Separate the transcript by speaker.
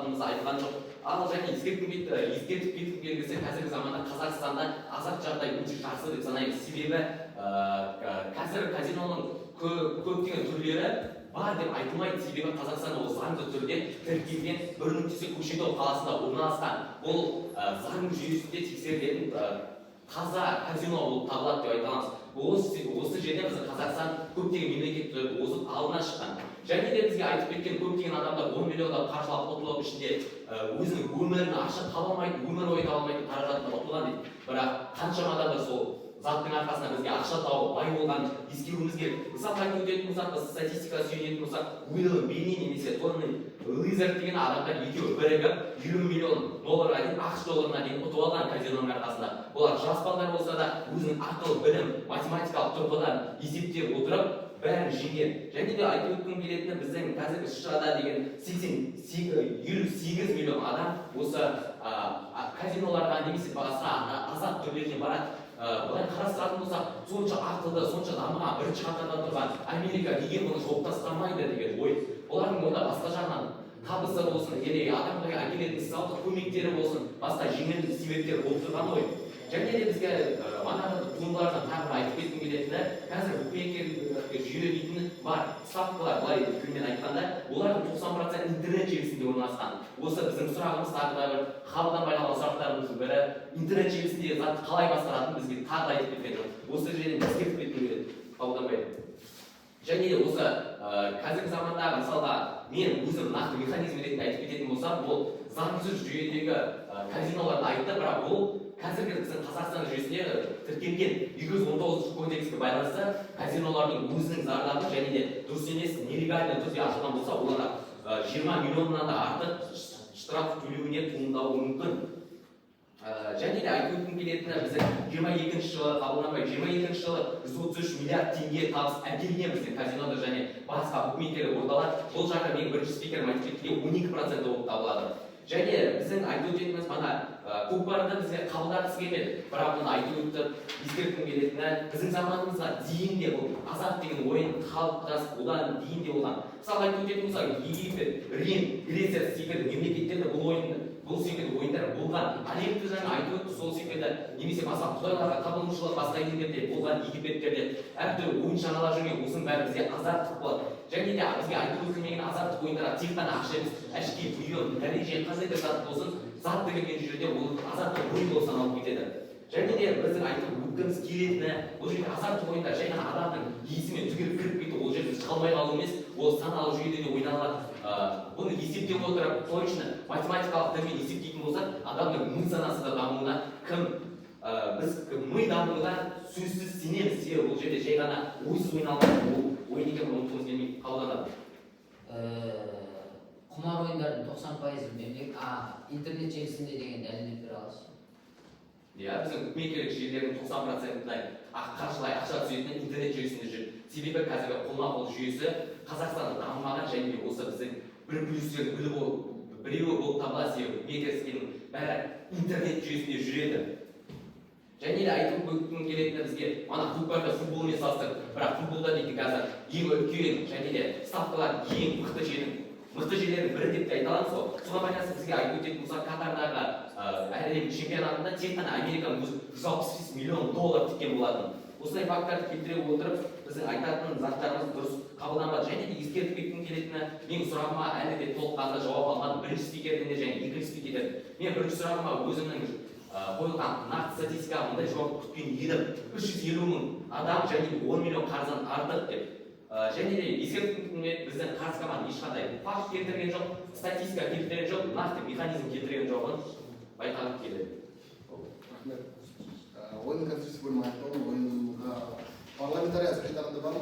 Speaker 1: болатынымызды айтқан жоқ. Ал және ескертіп кеткім келгенде қазіргі заманда Қазақстанда азат жағдай өте жақсы деп санаймыз. Себебі қазір казиноның көптеген түрлері бар деп айтылмайды. Себебі Қазақстан ол заңды түрде тіркелген бір нүктесі Көкшетау қаласында орналасқан. Бұл заң жүйесінде тексерілетін таза казино болып табылады деп айта аламыз. Осы жерде біздің Қазақстан көптеген мемлекеттер озып алдына шыққан. Және де бізге айтып кеткен көптеген адамдар 10 миллиондап қаржылап ұтылып ішінде өзінің өмірін ашып таба алмайтын, өмір бойы таба алмайтын қаражатына ұтылған дейді. Бірақ қаншама адамдар сол заттың арқасында бізге ақша тауып бай болғанын ескеруіміз керек. Мысалы айтып өтетін болсақ, статистикаға сүйенетін болсақ, Уилл Бенни немесе Тони Лизард деген адамдар екеуі бірігіп $50 миллион дейін, ақш долларына дейін ұтып алған казиноның арқасында. Олар жас балдар болса да өзінің ақыл, білім, математикалық тұрғыдан есептеп отырып бәрін жеңген. Және де айтып өткім келетіні біздің қазіргі шырада деген 58 миллион адам осы казиноларға немесе басқа азат түрлеріне барады. Бұлай қарастыратын болсақ, сонша ақылды, сонша дамыған, бірінші қатарда тұрған Америка неге мұны жауып тастамайды деген ой. Олардың онда басқа жағынан табысы болсын, адамға әкелетін социалдық көмектері болсын, басқа жеңіл себептер болып тұрған ой. Және де бізге манағы туындылардан тағы айтып кеткім келетіні, қазір букмекерлік жүйе дейтін бар. Ставкалар, былай тілмен айтқанда, олардың 90% интернет желісінде орналасқан. Осы біздің сұрағымыз тағы да бір халықтан байланған сұрақтарымыздың бірі, интернет желісіндегі затты қалай басқаратынын бізге тағы да айтып кеткен жоқ. Осы жерден ескертіп кеткім келеді, қабылданбай. Және де осы қазіргі замандағы мысалға мен өзім нақты механизм ретінде айтып кететін болсам, бұл заңсыз жүйедегі казиноларды айтты, бірақ бұл қазіргі біздің Қазақстан жүйесіне тіркелген 219 кодекске байланысты казинолардың өзінің зардабы және де дұрыс емес нелегальды түрде ашылған болса, оларға 20 миллионнан да артық штраф төлеуіне туындауы мүмкін. Және де айтып өткім келетіні біздің 22 жылы қабылданбай, 22 жылы 133 миллиард теңге табыс әкелген біздің казинода және басқа букмекерлік орталар. Бұл жағда мен бірінші спикерім айтып кеткендей 12% болып табылады. Және біздің айтып өтетініміз мана көкпарды бізге қабылдағысы келмеді. Бірақ оны айтып өтіп, ескерткім келетіні біздің заманымызға дейін де бұл азат деген ойын қалыптасып, одан дейін де болған. Мысалы айтып өтетін болсақ, Египет, Рим, Греция секілді мемлекеттерде бұл секілді ойындар болған. Олимпты жаңа айтып өтті, сол секілді немесе басқа құдайларға табынушылық басқа елдерде болған Египеттерде әртүрлі ойын шаналар жүрген, осының бәрі бізге азаттық болады. Және де бізге айтып өтілмеген азаттық ойындарға тек қана ақша емес, әшкей бұйым, дәреже, қандай да зат болсын, затты келген жерде ол азаттық ойын болып саналып кетеді. Және де біздің айтып өткіміз келетіні, бұл жерде азаттық ойындар жай ғана адамның есімен түгел кіріп кету, ол жерде шыға алмай қалу емес, ол саналы жүйеде де ойналады. Бұны есептеп отырып, точно математикалық тілмен есептейтін болсақ, адамның ми санасы да дамуына біз ми дамуына сөзсіз сенеміз. Себебі бұл жерде жай ғана ойсыз ойналған, ол ойын екенін ұмытқымыз келмей қабылданады.
Speaker 2: Құмар ойындардың 90% интернет желісінде деген дәлелдеп бере аласыз?
Speaker 1: Иә, біздің букмекерлік желілердің 90%-дай қаржылай ақша түсетіні интернет жүйесінде жүр. Себебі қазіргі қолма-қол жүйесі Қазақстанда дамымаған және де осы біздің бір плюстердің біреуі болып табылады. Себебі букмекерскийдің бәрі интернет жүйесінде жүреді. Және де айтып өткім келетіні бізге мана көкпарды футболмен салыстырып, бірақ футболда дейтін қазір ең үлкен және де ставкалар ең мықты жерлердің бірі деп те айта аламыз ғой. Соған байланысты бізге айтып өтетін болсақ, Катардағы әлем чемпионатында тек қана Американың өзі $165 миллион тіккен болатын. Осындай факторды келтіре отырып, біздің айтатын заттарымыз дұрыс қабылданбады. Және де ескертіп кеткім келетіні, менің сұрағыма әлі де толыққанды жауап алған бірінші спикерден де және екінші спикерден. Мен бірінші сұрағыма өзімнің қойылған нақты статистикаға мындай жауап күткен едім. 350 мың адам және 10 миллион қарыздан артық деп. Және де ескерткім біздің қарыз команда ешқандай факт келтірген жоқ, статистика келтірген жоқ, нақты механизм келтірген жоғын байқағым келеді.
Speaker 3: Рахмет. Ойын концерті бөлімі аяқталды. Ойынға парламентария сұрақтарында бар ма?